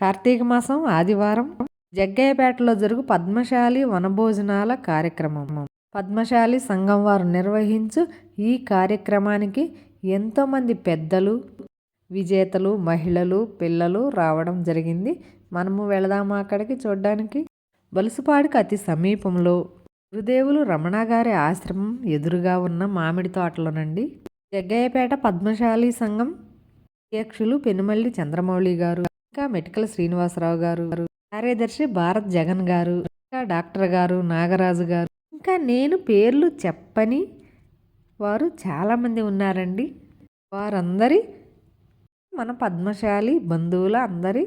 కార్తీక మాసం ఆదివారం జగ్గయ్యపేటలో జరుగు పద్మశాలి వనభోజనాల కార్యక్రమం. పద్మశాలి సంఘం వారు నిర్వహించు ఈ కార్యక్రమానికి ఎంతోమంది పెద్దలు, విజేతలు, మహిళలు, పిల్లలు రావడం జరిగింది. మనము వెళదాము అక్కడికి చూడడానికి. బలుసుపాడుకు అతి సమీపంలో గురుదేవులు రమణ గారి ఆశ్రమం ఎదురుగా ఉన్న మామిడి తోటలోనండి. జగ్గయ్యపేట పద్మశాలి సంఘం అధ్యక్షులు పెనుమల్లి చంద్రమౌళి గారు, ఇంకా మెటికల శ్రీనివాసరావు గారు, కార్యదర్శి భారత్ జగన్ గారు, ఇంకా డాక్టర్ గారు, నాగరాజు గారు, ఇంకా నేను పేర్లు చెప్పని వారు చాలామంది ఉన్నారండి. వారందరి మన పద్మశాలి బంధువుల అందరి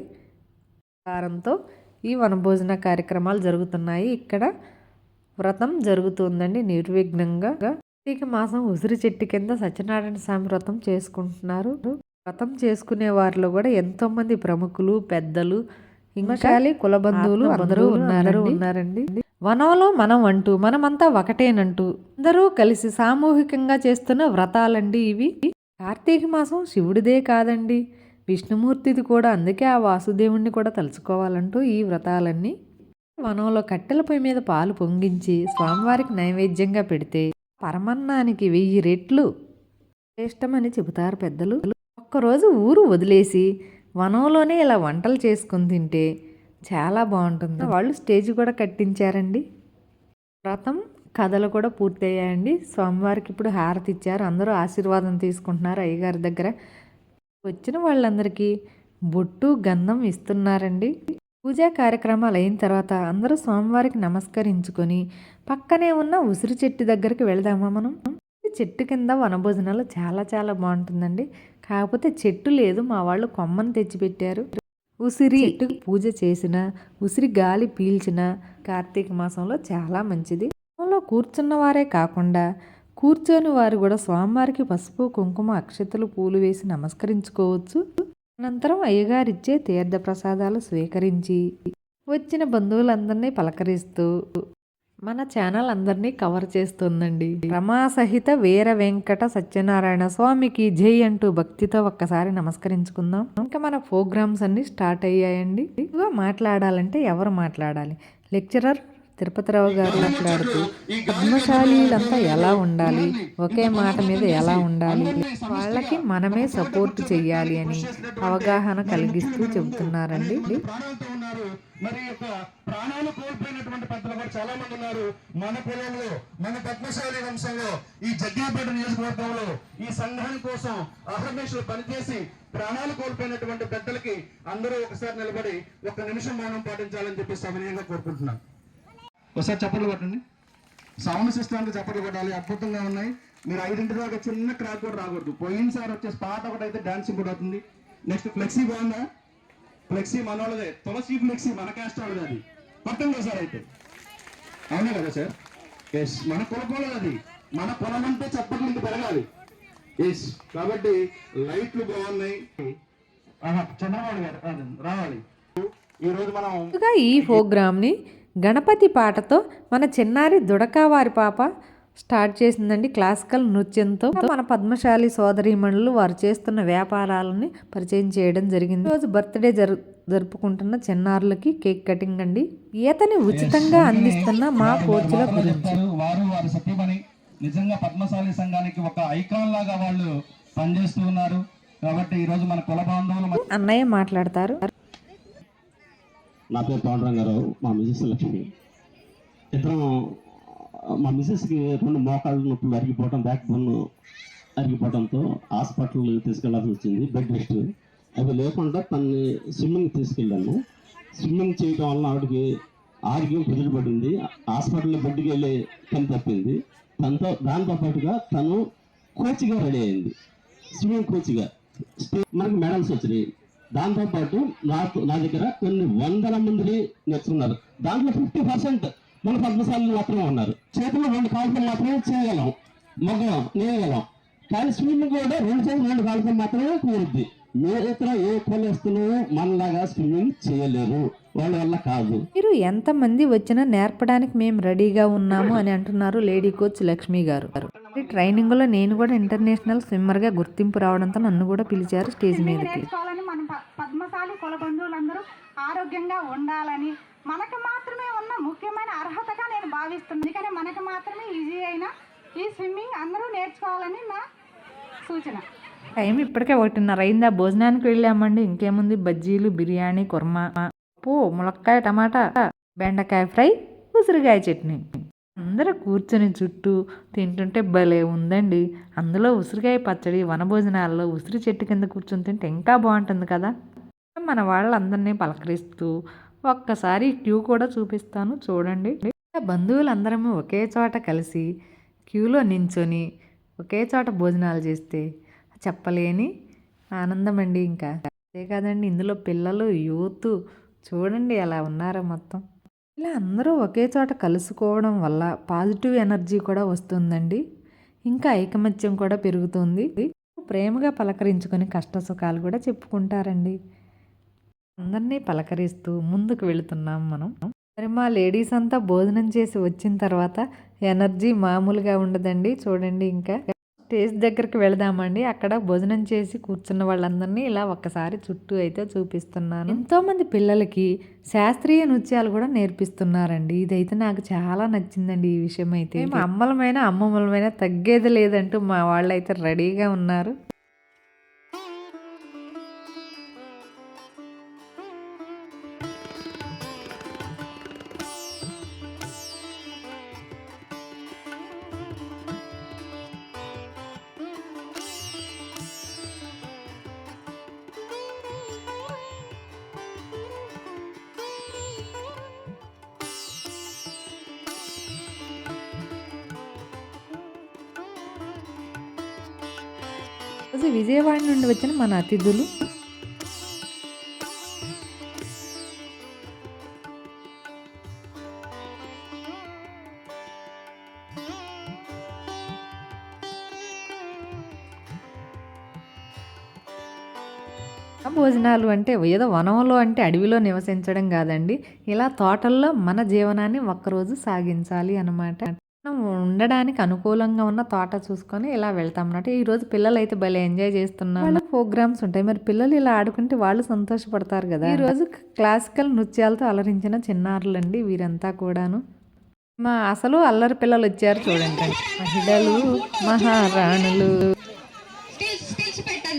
కారంతో ఈ వనభోజన కార్యక్రమాలు జరుగుతున్నాయి. ఇక్కడ వ్రతం జరుగుతుందండి నిర్విఘ్నంగా. కార్తీక మాసం ఉసిరి చెట్టు కింద సత్యనారాయణ స్వామి వ్రతం చేసుకుంటున్నారు. వ్రతం చేసుకునే వారిలో కూడా ఎంతోమంది ప్రముఖులు, పెద్దలు, ఇంకా కుల బంధువులు అందరూ ఉన్నారండి. వనంలో మనం అంటూ మనమంతా ఒకటేనంటూ అందరూ కలిసి సామూహికంగా చేస్తున్న వ్రతాలండి ఇవి. కార్తీక మాసం శివుడిదే కాదండి, విష్ణుమూర్తిది కూడా. అందుకే ఆ వాసుదేవుణ్ణి కూడా తలుచుకోవాలంటూ ఈ వ్రతాలన్నీ. వనంలో కట్టెల పొయ్యి మీద పాలు పొంగించి స్వామివారికి నైవేద్యంగా పెడితే పరమన్నానికి 1000 రెట్లు శ్రేష్టమని చెబుతారు పెద్దలు. ఒక్కరోజు ఊరు వదిలేసి వనంలోనే ఇలా వంటలు చేసుకుని తింటే చాలా బాగుంటుంది. వాళ్ళు స్టేజ్ కూడా కట్టించారండి. వ్రతం కథలు కూడా పూర్తయ్యాయండి. స్వామివారికి ఇప్పుడు హారతి ఇచ్చారు. అందరూ ఆశీర్వాదం తీసుకుంటున్నారు అయ్యగారి దగ్గర. వచ్చిన వాళ్ళందరికీ బొట్టు, గంధం ఇస్తున్నారండి. పూజా కార్యక్రమాలు అయిన తర్వాత అందరూ స్వామివారికి నమస్కరించుకొని పక్కనే ఉన్న ఉసిరి చెట్టు దగ్గరికి వెళదామా మనం. చెట్టు కింద వనభోజనాలు చాలా చాలా బాగుంటుందండి. కాకపోతే చెట్టు లేదు, మా వాళ్ళు కొమ్మను తెచ్చిపెట్టారు. ఉసిరి చెట్టుకు పూజ చేసిన, ఉసిరి గాలి పీల్చిన కార్తీక మాసంలో చాలా మంచిది. కూర్చున్న వారే కాకుండా కూర్చొని వారు కూడా స్వామివారికి పసుపు, కుంకుమ, అక్షతలు, పూలు వేసి నమస్కరించుకోవచ్చు. అనంతరం అయ్యగారిచ్చే తీర్థ ప్రసాదాలు స్వీకరించి వచ్చిన బంధువులందరినీ పలకరిస్తూ మన ఛానల్ అందరినీ కవర్ చేస్తుందండి. రమా సహిత వీర వెంకట సత్యనారాయణ స్వామికి జై అంటూ భక్తితో ఒక్కసారి నమస్కరించుకుందాం. ఇంకా మన ప్రోగ్రామ్స్ అన్నీ స్టార్ట్ అయ్యాయండి. ఎక్కువగా మాట్లాడాలంటే ఎవరు మాట్లాడాలి? లెక్చరర్ తిరుపతిరావు గారు మాట్లాడుతూ పద్మశాలీలంతా ఎలా ఉండాలి, ఒకే మాట మీద ఎలా ఉండాలి, వాళ్ళకి మనమే సపోర్ట్ చెయ్యాలి అని అవగాహన కలిగిస్తూ చెబుతున్నారండి. మరి యొక్క ప్రాణాలు కోల్పోయినటువంటి పెద్దలు కూడా చాలా మంది ఉన్నారు. మన కులంలో, మన పద్మశాలి వంశంలో, ఈ జగ్గయ్యపేట నియోజకవర్గంలో ఈ సంఘాని కోసం అహర్నిశలు పనిచేసి ప్రాణాలు కోల్పోయినటువంటి పెద్దలకి అందరూ ఒకసారి నిలబడి 1 నిమిషం మౌనం పాటించాలని చెప్పి సవినయంగా కోరుకుంటున్నాను. ఒకసారి చప్పట్లు కొట్టండి. సౌండ్ సిస్టమ్ చప్పట్లు కొట్టాలి. అద్భుతంగా ఉన్నాయి. మీరు 5 దాకా చిన్న క్రాక్ కూడా రాకూడదు. పోయినసారి వచ్చే స్పాట్ ఒకటైతే డాన్సింగ్ కూడా అవుతుంది. నెక్స్ట్ ఫ్లెక్సీ బాగుందా? ఫ్లెక్సీ మనోళ్ళదే, తులసి ఫ్లెక్సీ మన క్యాస్ట్ వాళ్ళది. అది పట్టండి సార్. అయితే అవునా కదా సార్? ఎస్, మన కులపోలేదు అది. మన పొలం అంటే చప్పట్లు ఇంక పెరగాలి. ఎస్, కాబట్టి లైట్లు బాగున్నాయి. చంద్రబాబు గారు రావాలి. ఈరోజు మనం ఈ ప్రోగ్రామ్ని గణపతి పాటతో మన చిన్నారి దుడకా వారి పాప స్టార్ట్ చేసిందండి. క్లాసికల్ నృత్యంతో మన పద్మశాలి సోదరీమణులు వారు చేస్తున్న వ్యాపారాలని పరిచయం చేయడం జరిగింది. రోజు బర్త్డే జరుపుకుంటున్న చిన్నారులకి కేక్ కటింగ్ అండి. ఈతని ఉచితంగా అందిస్తున్న మా కోచ్ల గురించి వారి సత్యమని నిజంగా పద్మశాలి సంఘానికి ఒక ఐకాన్ లాగా వాళ్ళు పనిచేస్తూ ఉన్నారు. కాబట్టి ఈ రోజు మన కుల బాంధవులు అన్నయ్య మాట్లాడతారు. నా పేరు పాండురంగారావు, మా మిసెస్ లక్ష్మి. ఇద్దరం మా మిసెస్కి 2 మోకాళ్ళ నొప్పులు అరిగిపోవడం, బ్యాక్ బోన్ అరిగిపోవడంతో హాస్పిటల్ తీసుకెళ్లాల్సి వచ్చింది. బెడ్ రెస్ట్ అవి లేకుండా తనని స్విమ్మింగ్ తీసుకెళ్ళాను. స్విమ్మింగ్ చేయడం వల్ల ఆవిడకి ఆరోగ్యం కుదుటపడింది. హాస్పిటల్లో బెడ్కి వెళ్ళే పని తప్పింది. దాంతో పాటుగా తను కోచ్గా రెడీ అయింది, స్విమ్మింగ్ కోచ్గా. మనకి మెడల్స్ వచ్చినాయి. దాంతోపాటు నా దగ్గర కొన్ని 100 మంది నేర్చుకున్నారు. దాంట్లో 50% మన పద్మశాలు మాత్రమే ఉన్నారు. చేతులు 2 కాళ్ళతో మాత్రమే చేయగలం, మగం నేయగలం. కానీ స్విమ్మింగ్ కూడా 2 చేతులు 2 కాళ్ళతో మాత్రమే కూరుద్ది. మిగతా ఏ కులస్తులు మనలాగా స్విమ్మింగ్ చేయలేరు, వాళ్ళ వల్ల కాదు. మీరు ఎంతమంది వచ్చినా నేర్పడానికి మేము రెడీగా ఉన్నాము అని అంటున్నారు లేడీ కోచ్ లక్ష్మి గారు. ట్రైనింగ్లో నేను కూడా ఇంటర్నేషనల్ స్విమ్మర్గా గుర్తింపు రావడంతో నన్ను కూడా పిలిచారు స్టేజ్ మీదకి. పద్మశాలి కుల బంధువులు పిల్లలందరూ ఆరోగ్యంగా ఉండాలని మనకు మాత్రమే ఉన్న ముఖ్యమైన అర్హతగా నేను భావిస్తుంది. కానీ మనకు మాత్రమే ఈజీ అయిన ఈ స్విమ్మింగ్ అందరూ నేర్చుకోవాలని నా సూచన. టైం ఇప్పటికే 1:30 అయిందా. భోజనానికి వెళ్ళామండి. ఇంకేముంది, బజ్జీలు, బిర్యానీ, కుర్మా, పప్పు, ములక్కాయ టమాటా, బెండకాయ ఫ్రై, ఉసిరికాయ చట్నీ. అందరూ కూర్చొని చుట్టూ తింటుంటే భలే ఉందండి. అందులో ఉసిరికాయ పచ్చడి, వనభోజనాల్లో ఉసిరి చెట్టు కింద కూర్చొని తింటే ఇంకా బాగుంటుంది కదా. మన వాళ్ళందరినీ పలకరిస్తూ ఒక్కసారి క్యూ కూడా చూపిస్తాను చూడండి. బంధువులందరము ఒకే చోట కలిసి క్యూలో నించొని ఒకే చోట భోజనాలు చేస్తే చెప్పలేని ఆనందం అండి. ఇంకా అంతే కాదండి, ఇందులో పిల్లలు, యూత్ చూడండి ఎలా ఉన్నారో మొత్తం. ఇలా అందరూ ఒకే చోట కలుసుకోవడం వల్ల పాజిటివ్ ఎనర్జీ కూడా వస్తుందండి. ఇంకా ఐకమత్యం కూడా పెరుగుతుంది. ప్రేమగా పలకరించుకొని కష్ట సుఖాలు కూడా చెప్పుకుంటారండి. అందరినీ పలకరిస్తూ ముందుకు వెళుతున్నాం మనం. మరి మా లేడీస్ అంతా భోజనం చేసి వచ్చిన తర్వాత ఎనర్జీ మామూలుగా ఉండదండి. చూడండి, ఇంకా స్టేజ్ దగ్గరికి వెళదామండి. అక్కడ భోజనం చేసి కూర్చున్న వాళ్ళందరినీ ఇలా ఒక్కసారి చుట్టూ అయితే చూపిస్తున్నాను. ఎంతోమంది పిల్లలకి శాస్త్రీయ నృత్యాలు కూడా నేర్పిస్తున్నారండి. ఇదైతే నాకు చాలా నచ్చిందండి. ఈ విషయం అయితే మా అమ్మమ్మలమైన తగ్గేది లేదంటూ మా వాళ్ళు అయితే రెడీగా ఉన్నారు. రోజు విజయవాడ నుండి వచ్చిన మన అతిథులు భోజనాలు అంటే ఏదో వనంలో అంటే అడవిలో నివసించడం కాదండి. ఇలా తోటల్లో మన జీవనాన్ని ఒక్కరోజు సాగించాలి అన్నమాట. మనం ఉండడానికి అనుకూలంగా ఉన్న తోట చూసుకొని ఇలా వెళ్తాం అన్నమాట. ఈరోజు పిల్లలు అయితే భలే ఎంజాయ్ చేస్తున్నారు. వాళ్ళ ప్రోగ్రామ్స్ ఉంటాయి. మరి పిల్లలు ఇలా ఆడుకుంటే వాళ్ళు సంతోషపడతారు కదా. ఈరోజు క్లాసికల్ నృత్యాలతో అలరించిన చిన్నారులండి వీరంతా కూడాను. మా అసలు అల్లరి పిల్లలు వచ్చారు చూడండి. మహిళలు, మహారాణులు.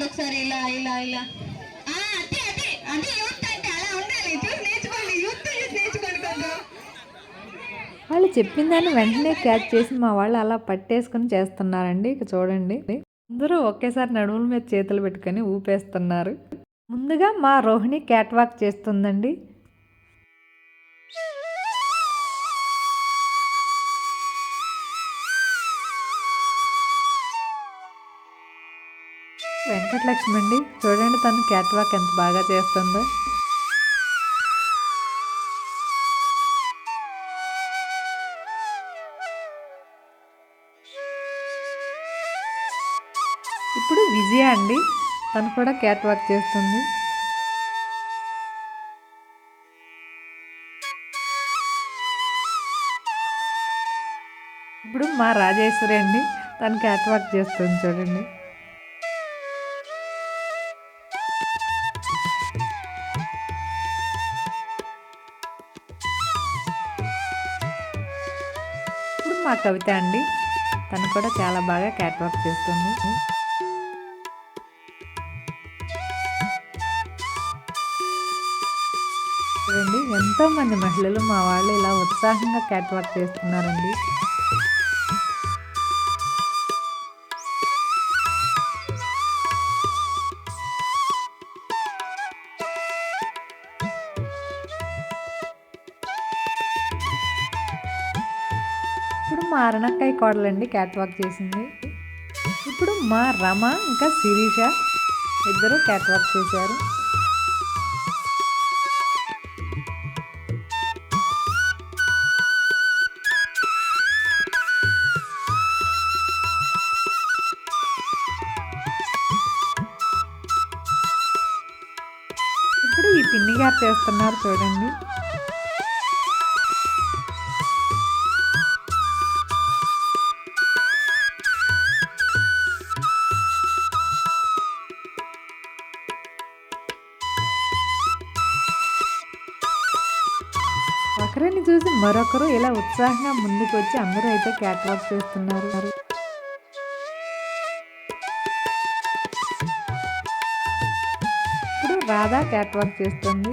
ఒకసారి ఇలా ఇలా ఇలా అదే యూత్ అంటే అలా ఉండాలి. చూసి నేర్చుకోండి, యూత్ చూసి నేర్చుకోండి కదా. వాళ్ళు చెప్పిన దాన్ని వెంటనే క్యాచ్ చేసి మా వాళ్ళు అలా పట్టేసుకుని చేస్తున్నారండి. ఇక చూడండి, అందరూ ఒకేసారి నడుముల మీద చేతులు పెట్టుకొని ఊపేస్తున్నారు. ముందుగా మా రోహిణి క్యాట్ వాక్ చేస్తుందండి. వెంకటలక్ష్మి అండి, చూడండి తను క్యాట్ వాక్ ఎంత బాగా చేస్తుందో. ఇప్పుడు విజయ అండి, తను కూడా క్యాట్ వాక్ చేస్తుంది. ఇప్పుడు మా రాజేశ్వరి అండి, తను క్యాట్ వాక్ చేస్తుంది చూడండి. ఇప్పుడు మా కవిత అండి, తను కూడా చాలా బాగా క్యాట్ వాక్ చేస్తుంది. చూడండి, ఎంతోమంది మహిళలు మా వాళ్ళు ఇలా ఉత్సాహంగా క్యాట్ వాక్ చేస్తున్నారండి. ఇప్పుడు మా అరణక్కాయ కోడలండి క్యాట్ వాక్ చేసింది. ఇప్పుడు మా రమ ఇంకా శిరీష ఇద్దరు క్యాట్ వాక్ చేశారు. ఇప్పుడు ఈ పిన్ని గారు చేస్తున్నారు చూడండి. ఒకరిని చూసి మరొకరు ఇలా ఉత్సాహంగా ముందుకు వచ్చి అందరూ అయితే క్యాట్ వాక్ చేస్తున్నారు. ఇప్పుడు రాధా క్యాట్ వాక్ చేస్తుంది.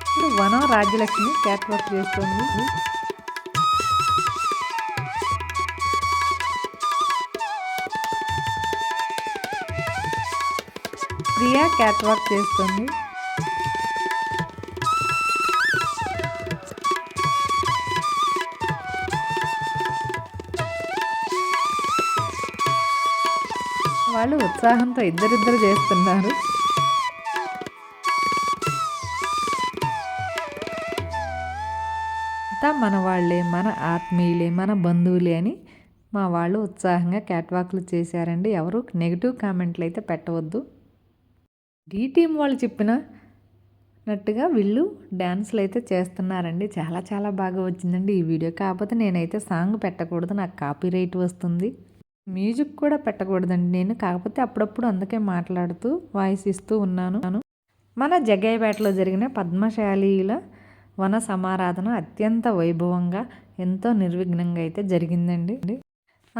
ఇప్పుడు వనం రాజ్యలక్ష్మి క్యాట్ వాక్ చేస్తుంది. ప్రియా క్యాట్ వాక్ చేస్తుంది. వాళ్ళు ఉత్సాహంతో ఇద్దరిద్దరు చేస్తున్నారు. అంతా మన వాళ్ళే, మన ఆత్మీయులే, మన బంధువులే అని మా వాళ్ళు ఉత్సాహంగా క్యాట్ వాక్లు చేశారండి. ఎవరు నెగిటివ్ కామెంట్లు అయితే పెట్టవద్దు. డి టీం వాళ్ళు చెప్పినట్టుగా వీళ్ళు డ్యాన్స్లు అయితే చేస్తున్నారండి. చాలా చాలా బాగా వచ్చిందండి ఈ వీడియో. కాకపోతే నేనైతే సాంగ్ పెట్టకూడదు, నాకు కాపీరైట్ వస్తుంది. మ్యూజిక్ కూడా పెట్టకూడదండి నేను. కాకపోతే అప్పుడప్పుడు అందుకే మాట్లాడుతూ వాయిస్ ఇస్తూ ఉన్నాను. మన జగ్గయ్యపేటలో జరిగిన పద్మశాలీల వన సమారాధన అత్యంత వైభవంగా ఎంతో నిర్విఘ్నంగా అయితే జరిగిందండి.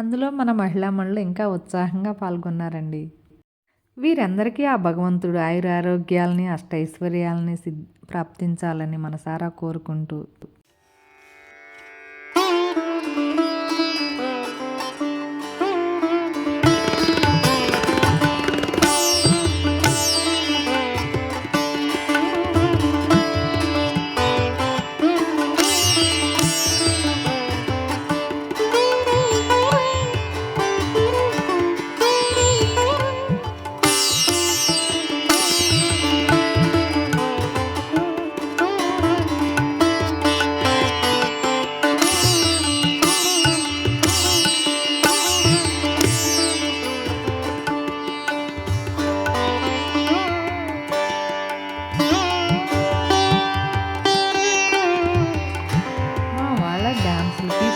అందులో మన మహిళామణులు ఇంకా ఉత్సాహంగా పాల్గొన్నారండి. వీరందరికీ ఆ భగవంతుడు ఆయురారోగ్యాలని అష్టైశ్వర్యాలని ప్రాప్తించాలని మనసారా కోరుకుంటూ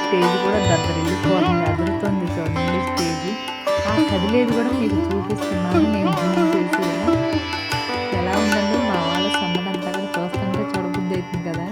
స్టేజ్ కూడా దద్దరిల్లిపోతుంది, అదురుతుంది చూడండి స్టేజ్. ఆ కదిలేదు కూడా మీకు చూపిస్తున్నాను నేను జూమ్ చేసి. ఎలా ఉందండి మా వాళ్ళ సమ్మదంతా కూడా చూస్తుంటే చూడబుద్ధి అవుతుంది కదా.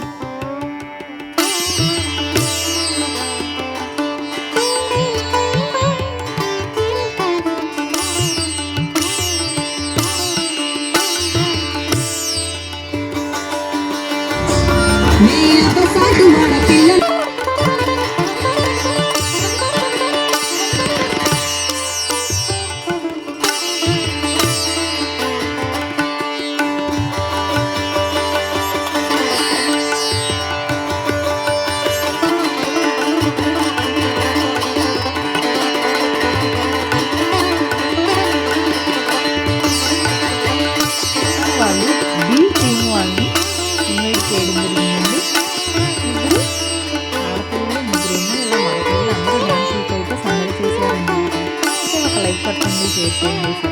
షేర్ చేయండి.